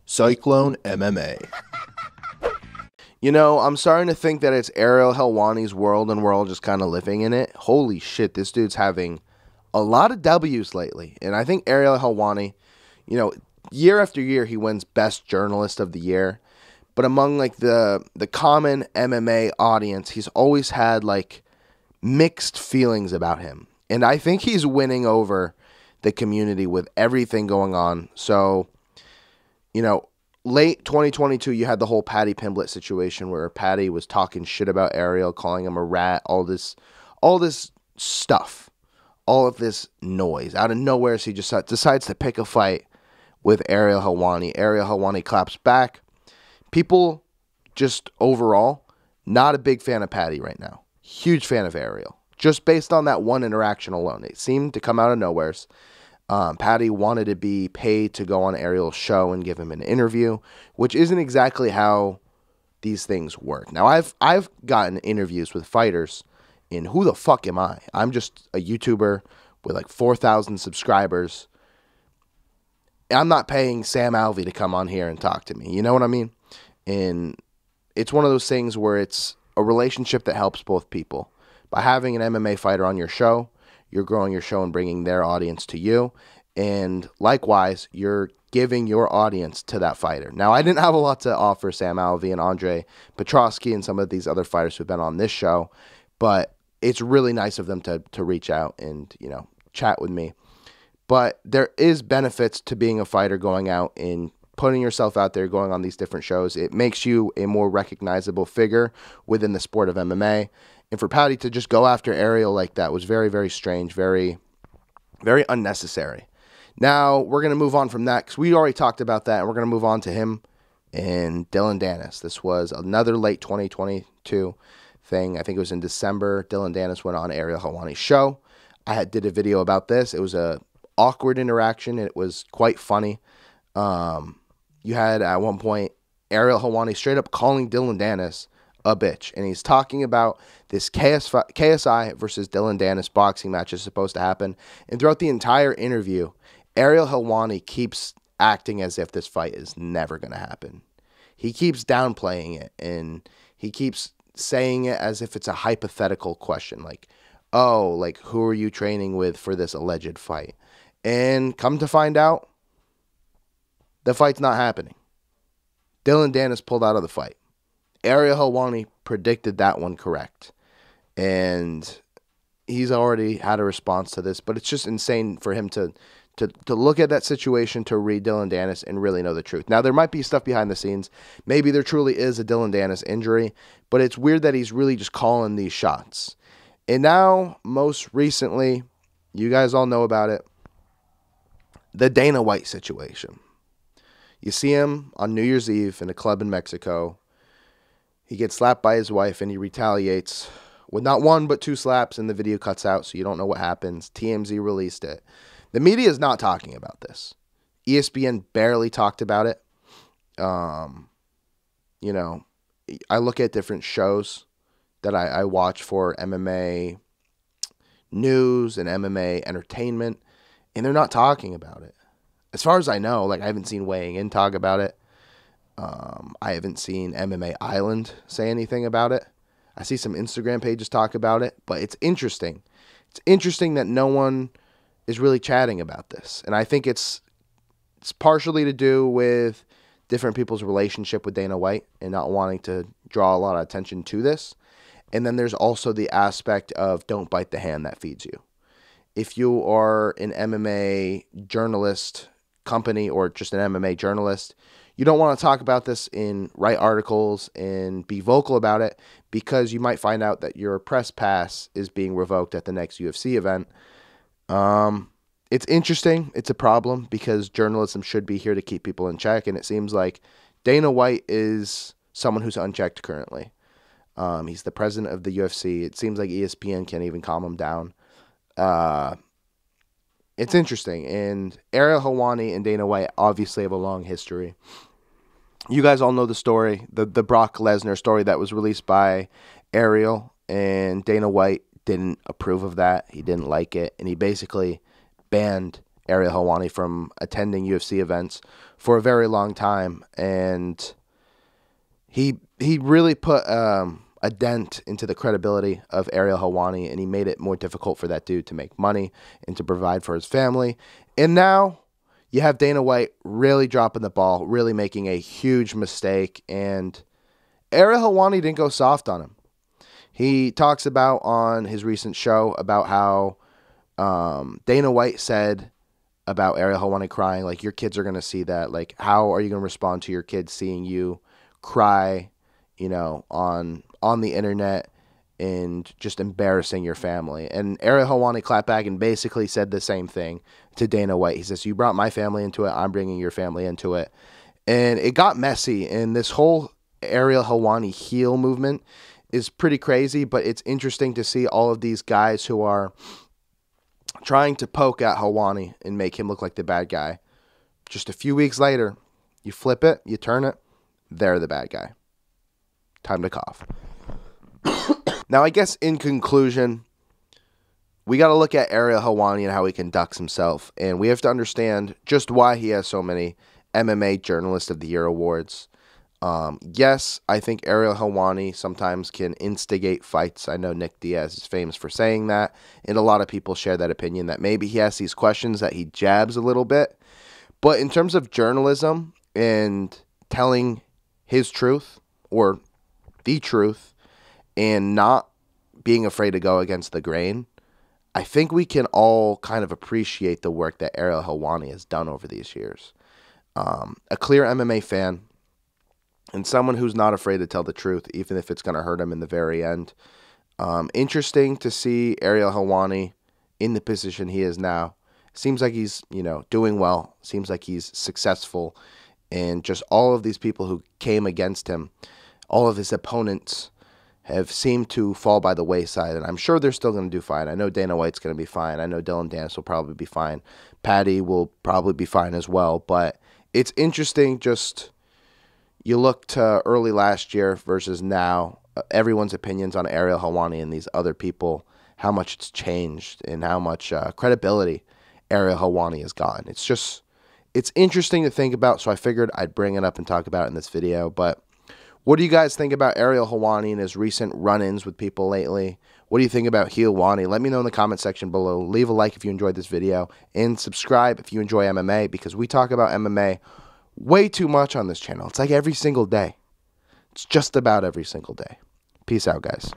Cyclone MMA. You know, I'm starting to think that it's Ariel Helwani's world and we're all just kind of living in it. Holy shit, this dude's having a lot of W's lately. And I think Ariel Helwani, you know, year after year he wins Best Journalist of the Year. But among like the common MMA audience, he's always had like mixed feelings about him. And I think he's winning over the community with everything going on. So, you know, late 2022, you had the whole Patty Pimblett situation where Patty was talking shit about Ariel, calling him a rat, all this stuff, all of this noise. Out of nowhere, so he just decides to pick a fight with Ariel Helwani. Ariel Helwani claps back. People just overall, not a big fan of Patty right now. Huge fan of Ariel. Just based on that one interaction alone. It seemed to come out of nowhere. Patty wanted to be paid to go on Ariel's show and give him an interview, which isn't exactly how these things work. Now, I've gotten interviews with fighters, and who the fuck am I? I'm just a YouTuber with like 4,000 subscribers. I'm not paying Sam Alvey to come on here and talk to me. You know what I mean? And it's one of those things where it's a relationship that helps both people. By having an MMA fighter on your show, you're growing your show and bringing their audience to you. And likewise, you're giving your audience to that fighter. Now, I didn't have a lot to offer Sam Alvey and Andre Petrosky and some of these other fighters who've been on this show, but it's really nice of them to reach out and, you know, chat with me. But there is benefits to being a fighter, going out and putting yourself out there, going on these different shows. It makes you a more recognizable figure within the sport of MMA. And for Patty to just go after Ariel like that was very, very strange, very, very unnecessary. Now, we're going to move on from that because we already talked about that, and we're going to move on to him and Dylan Dennis. This was another late 2022 thing. I think it was in December. Dylan Dennis went on Ariel Helwani's show. Did a video about this. It was a awkward interaction, and it was quite funny. You had, at one point, Ariel Helwani straight up calling Dylan Dennis a bitch, and he's talking about this KSI versus Dylan Dennis boxing match is supposed to happen, and throughout the entire interview, Ariel Helwani keeps acting as if this fight is never going to happen. He keeps downplaying it, and he keeps saying it as if it's a hypothetical question, like, oh, like, who are you training with for this alleged fight? And come to find out, the fight's not happening. Dylan Dennis pulled out of the fight. Ariel Helwani predicted that one correct. And he's already had a response to this, but it's just insane for him to look at that situation, to read Dylan Dennis and really know the truth. Now, there might be stuff behind the scenes. Maybe there truly is a Dylan Dennis injury, but it's weird that he's really just calling these shots. And now, most recently, you guys all know about it, the Dana White situation. You see him on New Year's Eve in a club in Mexico. He gets slapped by his wife, and he retaliates with not one but two slaps, and the video cuts out, so you don't know what happens. TMZ released it. The media is not talking about this. ESPN barely talked about it. You know, I look at different shows that I watch for MMA news and MMA entertainment, and they're not talking about it. As far as I know, like, I haven't seen Weighing In talk about it. I haven't seen MMA Island say anything about it. I see some Instagram pages talk about it, but it's interesting. It's interesting that no one is really chatting about this. And I think it's partially to do with different people's relationship with Dana White and not wanting to draw a lot of attention to this. And then there's also the aspect of don't bite the hand that feeds you. If you are an MMA journalist company or just an MMA journalist, you don't want to talk about this and write articles and be vocal about it because you might find out that your press pass is being revoked at the next UFC event. It's interesting. It's a problem because journalism should be here to keep people in check, and it seems like Dana White is someone who's unchecked currently. He's the president of the UFC. It seems like ESPN can't even calm him down. It's interesting, and Ariel Helwani and Dana White obviously have a long history. You guys all know the story, the Brock Lesnar story that was released by Ariel, and Dana White didn't approve of that. He didn't like it, and he basically banned Ariel Helwani from attending UFC events for a very long time, and he really put a dent into the credibility of Ariel Helwani, and he made it more difficult for that dude to make money and to provide for his family. And now you have Dana White really dropping the ball, really making a huge mistake, and Ariel Helwani didn't go soft on him. He talks about on his recent show about how Dana White said about Ariel Helwani crying, like, your kids are going to see that. Like, how are you going to respond to your kids seeing you cry, you know, on the internet and just embarrassing your family? And Ariel Helwani clapped back and basically said the same thing to Dana White. He says, you brought my family into it, I'm bringing your family into it. And it got messy, and this whole Ariel Helwani heel movement is pretty crazy, but it's interesting to see all of these guys who are trying to poke at Helwani and make him look like the bad guy. Just a few weeks later, you flip it, you turn it, they're the bad guy. Time to cough. Now, I guess in conclusion, we got to look at Ariel Helwani and how he conducts himself, and we have to understand just why he has so many MMA Journalist of the Year awards. Yes, I think Ariel Helwani sometimes can instigate fights. I know Nick Diaz is famous for saying that, and a lot of people share that opinion that maybe he asks these questions that he jabs a little bit. But in terms of journalism and telling his truth or the truth and not being afraid to go against the grain, I think we can all kind of appreciate the work that Ariel Helwani has done over these years. A clear MMA fan, and someone who's not afraid to tell the truth, even if it's going to hurt him in the very end. Interesting to see Ariel Helwani in the position he is now. Seems like he's, you know, doing well. Seems like he's successful. And just all of these people who came against him, all of his opponents have seemed to fall by the wayside. And I'm sure they're still going to do fine. I know Dana White's going to be fine. I know Dylan Dennis will probably be fine. Patty will probably be fine as well. But it's interesting just... You look to early last year versus now, everyone's opinions on Ariel Helwani and these other people, how much it's changed and how much credibility Ariel Helwani has gotten. It's interesting to think about, so I figured I'd bring it up and talk about it in this video. But what do you guys think about Ariel Helwani and his recent run-ins with people lately? What do you think about Helwani? Let me know in the comment section below. Leave a like if you enjoyed this video, and subscribe if you enjoy MMA, because we talk about MMA way too much on this channel. It's like every single day. It's just about every single day. Peace out, guys.